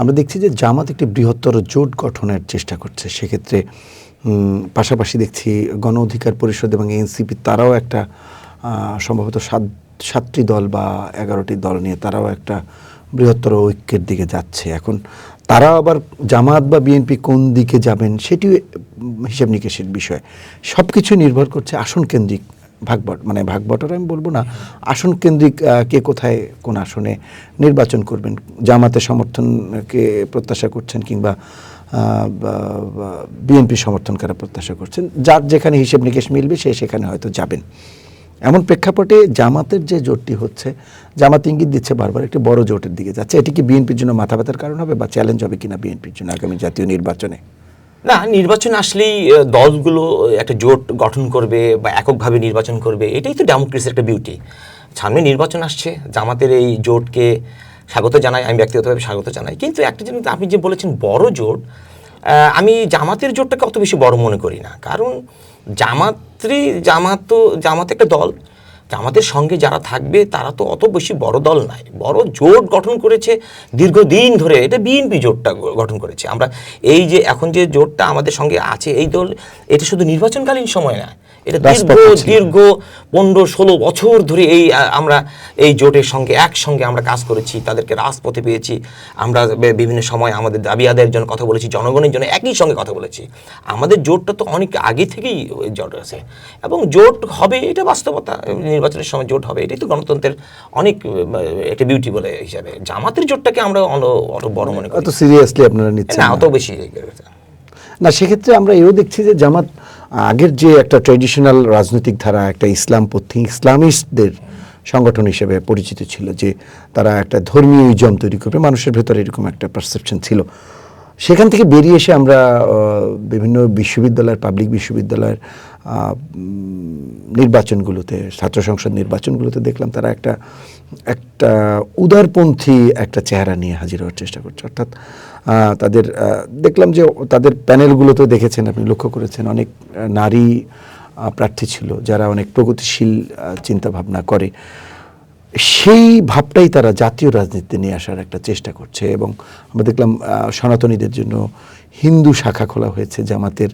আমরা দেখছি যে জামাত একটি বৃহত্তর জোট গঠনের চেষ্টা করছে। সেক্ষেত্রে পাশাপাশি দেখছি গণ অধিকার পরিষদ এবং এনসিপি তারাও একটা সম্ভবত সাতটি দল বা 11টি দল নিয়ে তারাও একটা বৃহত্তর ঐক্যের দিকে যাচ্ছে। এখন তারা আবার জামাত বা বিএনপি কোন দিকে যাবেন সেটি হিসাব নিকেশের বিষয়। সব কিছু নির্ভর করছে আসন কেন্দ্রিক ভাগবটরা আমি বলবো না, আসন কেন্দ্রিক কে কোথায় কোন আসনে নির্বাচন করবেন, জামাতের সমর্থনকে প্রত্যাশা করছেন কিংবা বিএনপি সমর্থনকারা প্রত্যাশা করছেন, যার যেখানে হিসেব নিকেশ মিলবে সেখানে হয়তো যাবেন। এমন প্রেক্ষাপটে জামাতের যে জোটটি হচ্ছে, জামাত ইঙ্গিত দিচ্ছে বারবার একটি বড় জোটের দিকে যাচ্ছে। এটি কি বিএনপির জন্য মাথা ব্যথার কারণ হবে বা চ্যালেঞ্জ হবে কিনা বিএনপির জন্য আগামী জাতীয় নির্বাচনে? না, নির্বাচন আসলেই দলগুলো একটা জোট গঠন করবে বা এককভাবে নির্বাচন করবে, এটাই তো ডেমোক্রেসির একটা বিউটি। সামনে নির্বাচন আসছে, জামাতের এই জোটকে স্বাগত জানাই, আমি ব্যক্তিগতভাবে স্বাগত জানাই। কিন্তু একটা জিনিস আপনি যে বলেছেন বড় জোট, আমি জামাতের জোটটাকে অত বেশি বড় মনে করি না। কারণ জামাত একটা দল, জামাতের সঙ্গে যারা থাকবে তারা তো অত বেশি বড় দল নয়। বড় জোট গঠন করেছে দীর্ঘদিন ধরে, এটা বিএনপি জোটটা গঠন করেছে। আমরা এই যে এখন যে জোটটা আমাদের সঙ্গে আছে এই দল, এটা শুধু নির্বাচনকালীন সময় না, এটা দীর্ঘ 15-16 বছর ধরে আমরা এই জোটের সঙ্গে একসঙ্গে আমরা কাজ করেছি, তাদেরকে রাজপথে পেয়েছি, আমরা বিভিন্ন সময় আমাদের দাবি আদায়ের জন্য কথা বলেছি, জনগণের জন্য একই সঙ্গে কথা বলেছি। আমাদের জোটটা তো অনেক আগে থেকেই জোট আছে এবং জোট হবে, এটা বাস্তবতা। নির্বাচনের সময় জোট হবে, এটাই তো গণতন্ত্রের অনেক একটা বিউটি বলে হিসাবে। জামাতের জোটটাকে আমরা অত বড় মনে করি, অত সিরিয়াসলি আপনারা নিচ্ছেন না, অত বেশি না। সেক্ষেত্রে আমরা এও দেখছি যে জামাত আগের যে একটা ট্র্যাডিশনাল রাজনৈতিক ধারা, একটা ইসলামপন্থী ইসলামিস্টদের সংগঠন হিসেবে পরিচিত ছিল, যে তারা একটা ধর্মীয় ইজম তৈরি করবে, মানুষের ভেতরে এরকম একটা পারসেপশন ছিল। সেখান থেকে বেরিয়ে এসে আমরা বিভিন্ন বিশ্ববিদ্যালয়ের, পাবলিক বিশ্ববিদ্যালয়ের নির্বাচনগুলোতে, ছাত্র সংসদ নির্বাচনগুলোতে দেখলাম তারা একটা উদারপন্থী একটা চেহারা নিয়ে হাজির হওয়ার চেষ্টা করছে। অর্থাৎ তাদের দেখলাম যে তাদের প্যানেলগুলোতেও দেখেছেন, আপনি লক্ষ্য করেছেন, অনেক নারী প্রার্থী ছিল যারা অনেক প্রগতিশীল চিন্তা ভাবনা করে। সেই ভাবটাই তারা জাতীয় রাজনীতিতে নিয়ে আসার একটা চেষ্টা করছে। এবং আমরা দেখলাম সনাতনীদের জন্য হিন্দু শাখা খোলা হয়েছে জামাতের,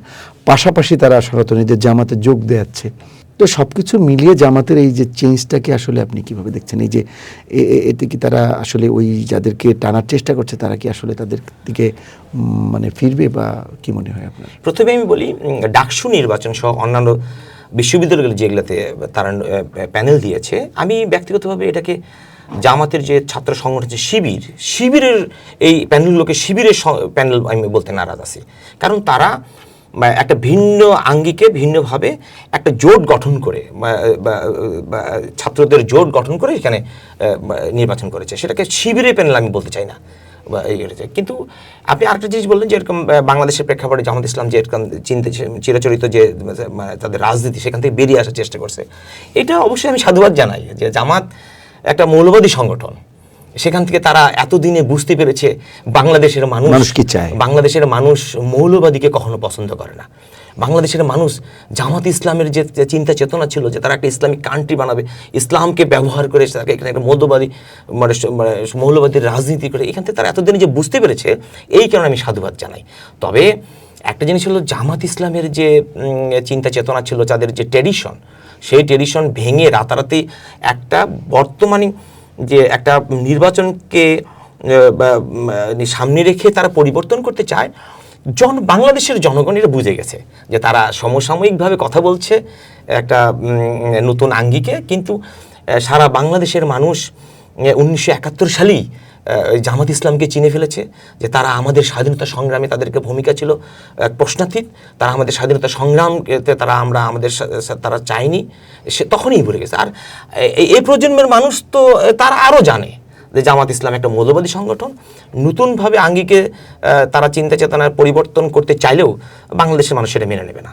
পাশাপাশি তারা সনাতনীদের জামাতে যোগ দেওয়াচ্ছে। তো সব কিছু মিলিয়ে জামাতের এই যে চেঞ্জটাকে আসলে আপনি কিভাবে দেখছেন? এই যে এতে কি তারা আসলে ওই যাদেরকে টানার চেষ্টা করছে তারা কি আসলে তাদের দিকে ফিরবে বা কি মনে হয় আপনার? প্রথমে আমি বলি, ডাকসু নির্বাচন সহ অন্যান্য বিশ্ববিদ্যালয়গুলো যেগুলোতে তারা প্যানেল দিয়েছে, আমি ব্যক্তিগতভাবে এটাকে জামাতের যে ছাত্র সংগঠন যে শিবিরের এই প্যানেলগুলোকে শিবিরের প্যানেল আমি বলতে নারাজ আছি। কারণ তারা একটা ভিন্ন আঙ্গিকে ভিন্নভাবে একটা জোট গঠন করে ছাত্রদের জোট গঠন করে এখানে নির্বাচন করেছে, সেটাকে শিবিরের প্যানেল আমি বলতে চাই না। কিন্তু আপনি আরেকটা জিনিস বললেন যে এরকম বাংলাদেশের প্রেক্ষাপটে জামাত ইসলাম যে এরকম চিরাচরিত যে তাদের রাজনীতি সেখান থেকে বেরিয়ে আসার চেষ্টা করছে, এটা অবশ্যই আমি সাধুবাদ জানাই। যে জামাত একটা মৌলবাদী সংগঠন, সেখান থেকে তারা এতদিনে বুঝতে পেরেছে বাংলাদেশের মানুষ কি চায়। বাংলাদেশের মানুষ মৌলবাদীকে কখনো পছন্দ করে না। বাংলাদেশের মানুষ জামাত ইসলামের যে চিন্তা চেতনা ছিল যে তারা একটা ইসলামিক কান্ট্রি বানাবে, ইসলামকে ব্যবহার করে তাকে এখানে একটা মৌলবাদীর রাজনীতি করে, এখান থেকে তারা এতদিনে যে বুঝতে পেরেছে, এই কারণে আমি সাধুবাদ জানাই। তবে একটা জিনিস হলো, জামাত ইসলামের যে চিন্তা চেতনা ছিল, তাদের যে ট্র্যাডিশন, সেই ট্র্যাডিশন ভেঙে রাতারাতি একটা বর্তমানে যে একটা নির্বাচনকে সামনে রেখে তারা পরিবর্তন করতে চায়, বাংলাদেশের জনগণ এটা বুঝে গেছে যে তারা সমসাময়িকভাবে কথা বলছে একটা নতুন আঙ্গিকে, কিন্তু সারা বাংলাদেশের মানুষ 1971 সালেই জামাত ইসলামকে চিনে ফেলেছে, যে তারা আমাদের স্বাধীনতা সংগ্রামে তাদেরকে ভূমিকা ছিল প্রশ্নাতীত, তারা আমাদের স্বাধীনতা সংগ্রামকে তারা চায়নি, সে তখনই ভুলে গেছে। আর এই প্রজন্মের মানুষ তো তারা আরও জানে যে জামাত ইসলাম একটা মৌলবাদী সংগঠন, নতুনভাবে আঙ্গিকে তারা চিন্তা চেতনার পরিবর্তন করতে চাইলেও বাংলাদেশের মানুষ সেটা মেনে নেবে না।